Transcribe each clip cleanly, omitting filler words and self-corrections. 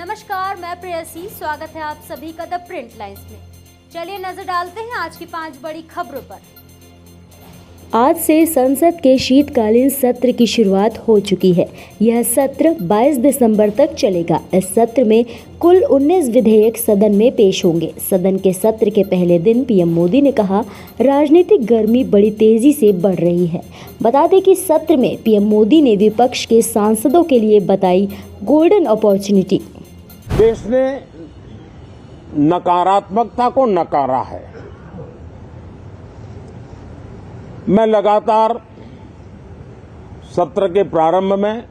नमस्कार, मैं प्रेयसी। स्वागत है आप सभी का द प्रिंट लाइन्स में। चलिए नजर डालते हैं आज की 5 बड़ी खबरों पर। आज से संसद के शीतकालीन सत्र की शुरुआत हो चुकी है। यह सत्र 22 दिसंबर तक चलेगा। इस सत्र में कुल 19 विधेयक सदन में पेश होंगे। सदन के सत्र के पहले दिन पीएम मोदी ने कहा, राजनीतिक गर्मी बड़ी तेजी से बढ़ रही है। बता दें कि सत्र में पीएम मोदी ने विपक्ष के सांसदों के लिए बताई गोल्डन अपॉर्चुनिटी। देश ने नकारात्मकता को नकारा है। मैं लगातार सत्र के प्रारंभ में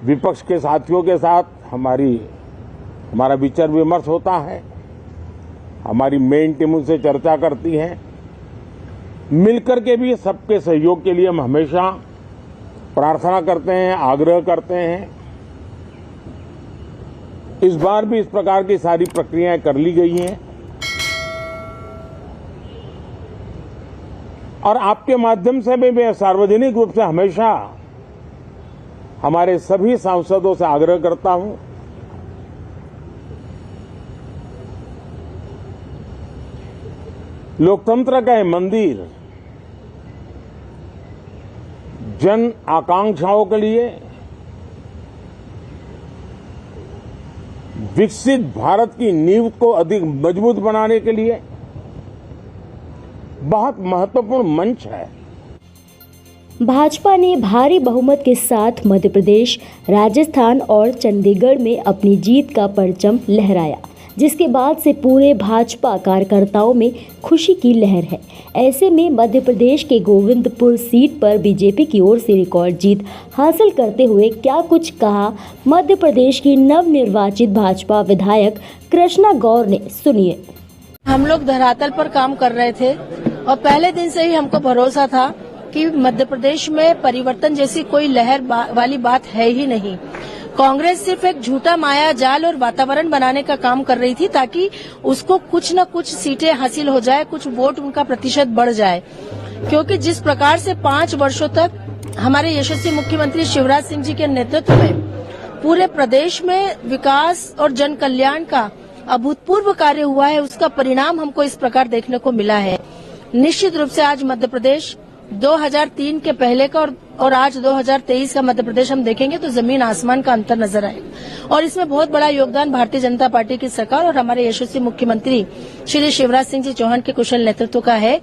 विपक्ष के साथियों के साथ हमारा विचार विमर्श होता है। हमारी मेन टीम उनसे चर्चा करती है। मिलकर के भी सबके सहयोग के लिए हम हमेशा प्रार्थना करते हैं, आग्रह करते हैं। इस बार भी इस प्रकार की सारी प्रक्रियाएं कर ली गई हैं और आपके माध्यम से भी मैं सार्वजनिक रूप से हमेशा हमारे सभी सांसदों से आग्रह करता हूं, लोकतंत्र का यह मंदिर जन आकांक्षाओं के लिए विकसित भारत की नींव को अधिक मजबूत बनाने के लिए बहुत महत्वपूर्ण मंच है। भाजपा ने भारी बहुमत के साथ मध्य प्रदेश, राजस्थान और चंडीगढ़ में अपनी जीत का परचम लहराया, जिसके बाद से पूरे भाजपा कार्यकर्ताओं में खुशी की लहर है। ऐसे में मध्य प्रदेश के गोविंदपुर सीट पर बीजेपी की ओर से रिकॉर्ड जीत हासिल करते हुए क्या कुछ कहा मध्य प्रदेश की नवनिर्वाचित भाजपा विधायक कृष्णा गौर ने, सुनिए। हम लोग धरातल पर काम कर रहे थे और पहले दिन से ही हमको भरोसा था कि मध्य प्रदेश में परिवर्तन जैसी कोई लहर वाली बात है ही नहीं। कांग्रेस सिर्फ एक झूठा माया जाल और वातावरण बनाने का काम कर रही थी ताकि उसको कुछ न कुछ सीटें हासिल हो जाए, कुछ वोट उनका प्रतिशत बढ़ जाए। क्योंकि जिस प्रकार से 5 वर्षों तक हमारे यशस्वी मुख्यमंत्री शिवराज सिंह जी के नेतृत्व में पूरे प्रदेश में विकास और जन कल्याण का अभूतपूर्व कार्य हुआ है, उसका परिणाम हमको इस प्रकार देखने को मिला है। निश्चित रूप से आज मध्य प्रदेश 2003 के पहले का और आज 2023 का मध्य प्रदेश हम देखेंगे तो जमीन आसमान का अंतर नजर आएगा और इसमें बहुत बड़ा योगदान भारतीय जनता पार्टी की सरकार और हमारे यशस्वी मुख्यमंत्री श्री शिवराज सिंह जी चौहान के कुशल नेतृत्व का है।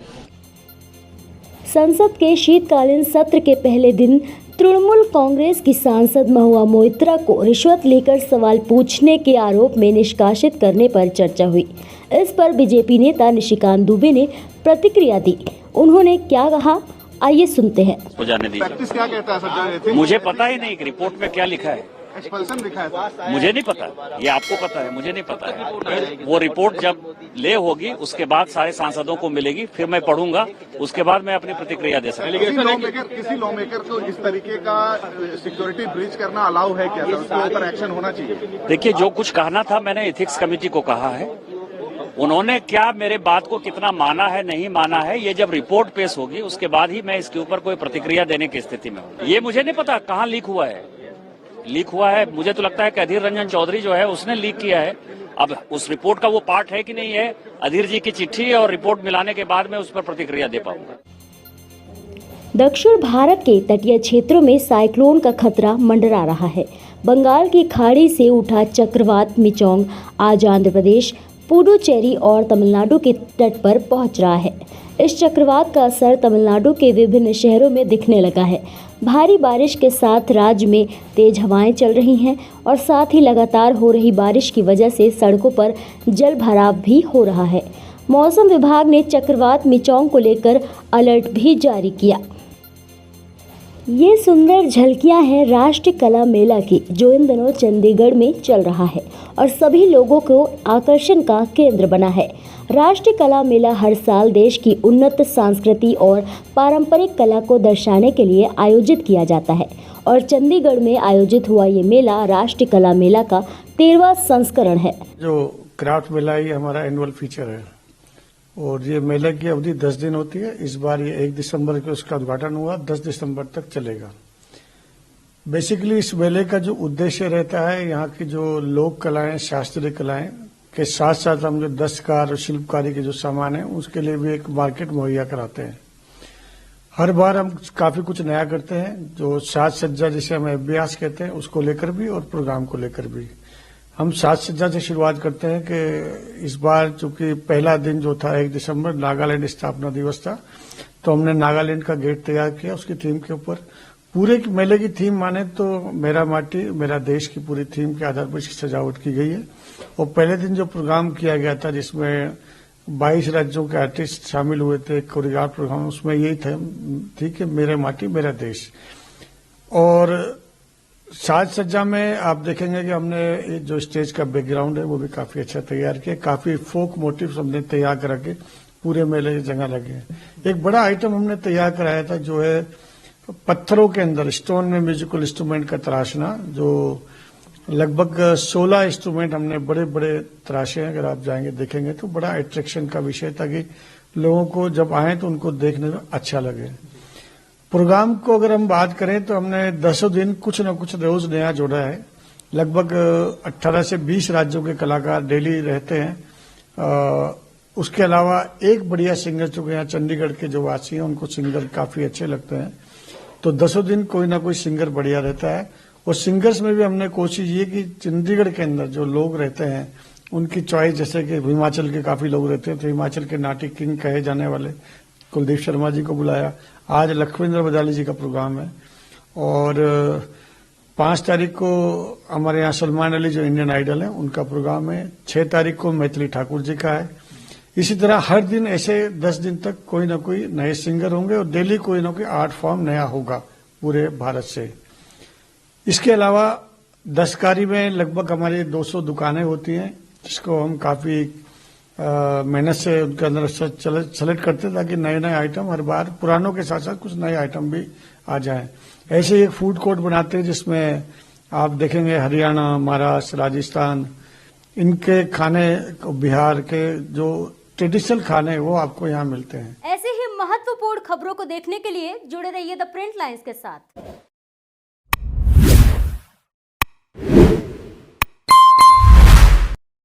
संसद के शीतकालीन सत्र के पहले दिन तृणमूल कांग्रेस की सांसद महुआ मोइत्रा को रिश्वत लेकर सवाल पूछने के आरोप में निष्कासित करने पर चर्चा हुई। इस पर बीजेपी नेता निशिकांत दुबे ने प्रतिक्रिया दी। उन्होंने क्या कहा, आइए सुनते हैं। प्रैक्टिस क्या कहता है सर? मुझे पता ही नहीं कि रिपोर्ट में क्या लिखा है। एक्सपल्सन लिखा है। मुझे नहीं पता, ये आपको पता है, मुझे नहीं पता है। वो रिपोर्ट जब ले होगी उसके बाद सारे सांसदों को मिलेगी, फिर मैं पढ़ूंगा, उसके बाद मैं अपनी प्रतिक्रिया दे सकता हूँ। किसी लॉ मेकर को इस तरीके का सिक्योरिटी ब्रीच करना अलाउ है क्या? उसके ऊपर एक्शन होना चाहिए। देखिए, जो कुछ कहना था मैंने एथिक्स कमेटी को कहा है। उन्होंने क्या मेरे बात को कितना माना है, नहीं माना है, ये जब रिपोर्ट पेश होगी उसके बाद ही मैं इसके ऊपर कोई प्रतिक्रिया देने की स्थिति में हूँ। ये मुझे नहीं पता कहाँ लीक हुआ है। मुझे तो लगता है कि अधीर रंजन चौधरी जो है उसने लीक किया है। अब उस रिपोर्ट का वो पार्ट है कि नहीं है, अधीर जी की चिट्ठी और रिपोर्ट मिलाने के बाद मैं उस पर प्रतिक्रिया दे पाऊंगा। दक्षिण भारत के तटीय क्षेत्रों में साइक्लोन का खतरा मंडरा रहा है। बंगाल की खाड़ी से उठा चक्रवात मिचोंग आज आंध्र प्रदेश, पुडुचेरी और तमिलनाडु के तट पर पहुंच रहा है। इस चक्रवात का असर तमिलनाडु के विभिन्न शहरों में दिखने लगा है। भारी बारिश के साथ राज्य में तेज हवाएं चल रही हैं और साथ ही लगातार हो रही बारिश की वजह से सड़कों पर जल भराव भी हो रहा है। मौसम विभाग ने चक्रवात मिचोंग को लेकर अलर्ट भी जारी किया। ये सुंदर झलकियां हैं राष्ट्रीय कला मेला की, जो इन दिनों चंडीगढ़ में चल रहा है और सभी लोगों को आकर्षण का केंद्र बना है। राष्ट्रीय कला मेला हर साल देश की उन्नत संस्कृति और पारंपरिक कला को दर्शाने के लिए आयोजित किया जाता है और चंडीगढ़ में आयोजित हुआ ये मेला राष्ट्रीय कला मेला का 13वां संस्करण है। जो क्राफ्ट मेला ये हमारा एनुअल फीचर है और ये मेले की अवधि 10 दिन होती है। इस बार ये 1 दिसंबर को उसका उद्घाटन हुआ, 10 दिसंबर तक चलेगा। बेसिकली इस मेले का जो उद्देश्य रहता है, यहाँ की जो लोक कलाएं, शास्त्रीय कलाएं के साथ साथ हम जो दस्तकार और शिल्पकारी के जो सामान है उसके लिए भी एक मार्केट मुहैया कराते हैं। हर बार हम काफी कुछ नया करते हैं, जो साज सज्जा जिसे हम अभ्यास कहते हैं उसको लेकर भी और प्रोग्राम को लेकर भी। हम साज सज्जा से शुरुआत करते हैं कि इस बार चूंकि पहला दिन जो था 1 दिसंबर नागालैंड स्थापना दिवस था, तो हमने नागालैंड का गेट तैयार किया उसकी थीम के ऊपर। पूरे मेले की थीम माने तो मेरा माटी मेरा देश की पूरी थीम के आधार पर इसकी सजावट की गई है। और पहले दिन जो प्रोग्राम किया गया था जिसमें 22 राज्यों के आर्टिस्ट शामिल हुए थे, कोरियोग्राफ प्रोग्राम, उसमें यही थी कि मेरे माटी मेरा देश। और साज सज्जा में आप देखेंगे कि हमने जो स्टेज का बैकग्राउंड है वो भी काफी अच्छा तैयार किया। काफी फोक मोटिव्स हमने तैयार करा के पूरे मेले की जगह लगे हैं। एक बड़ा आइटम हमने तैयार कराया था जो है पत्थरों के अंदर स्टोन में म्यूजिकल इंस्ट्रूमेंट का तराशना, जो लगभग 16 इंस्ट्रूमेंट हमने बड़े बड़े तराशे हैं। अगर आप जाएंगे देखेंगे तो बड़ा अट्रैक्शन का विषय था कि लोगों को जब आए तो उनको देखने में अच्छा लगे। प्रोग्राम को अगर हम बात करें तो हमने 10 दिन कुछ न कुछ रोज नया जोड़ा है। लगभग 18 से 20 राज्यों के कलाकार डेली रहते हैं। उसके अलावा एक बढ़िया सिंगर, चूंकि यहाँ चंडीगढ़ के जो वासी हैं उनको सिंगर काफी अच्छे लगते हैं, तो 10 दिन कोई ना कोई सिंगर बढ़िया रहता है। और सिंगर्स में भी हमने कोशिश ये कि चंडीगढ़ के अंदर जो लोग रहते हैं उनकी चॉइस, जैसे कि हिमाचल के काफी लोग रहते हैं तो हिमाचल के नाटी किंग कहे जाने वाले कुलदीप शर्मा जी को बुलाया। आज लखविंद्र बदाली जी का प्रोग्राम है। और 5 तारीख को हमारे यहाँ सलमान अली जो इंडियन आइडल है उनका प्रोग्राम है। 6 तारीख को मैथिली ठाकुर जी का है। इसी तरह हर दिन ऐसे 10 दिन तक कोई ना कोई नए सिंगर होंगे और डेली कोई ना कोई आर्ट फॉर्म नया होगा पूरे भारत से। इसके अलावा दस्तकारी में लगभग हमारी 200 दुकानें होती हैं, जिसको हम काफी मेहनत से उनके अंदर सेलेक्ट करते हैं ताकि नए नए आइटम हर बार पुरानों के साथ साथ कुछ नए आइटम भी आ जाएं। ऐसे ही एक फूड कोर्ट बनाते हैं जिसमें आप देखेंगे हरियाणा, महाराष्ट्र, राजस्थान, इनके खाने, बिहार के जो ट्रेडिशनल खाने वो आपको यहाँ मिलते हैं। ऐसे ही महत्वपूर्ण खबरों को देखने के लिए जुड़े रहिए द प्रिंट लाइन्स के साथ।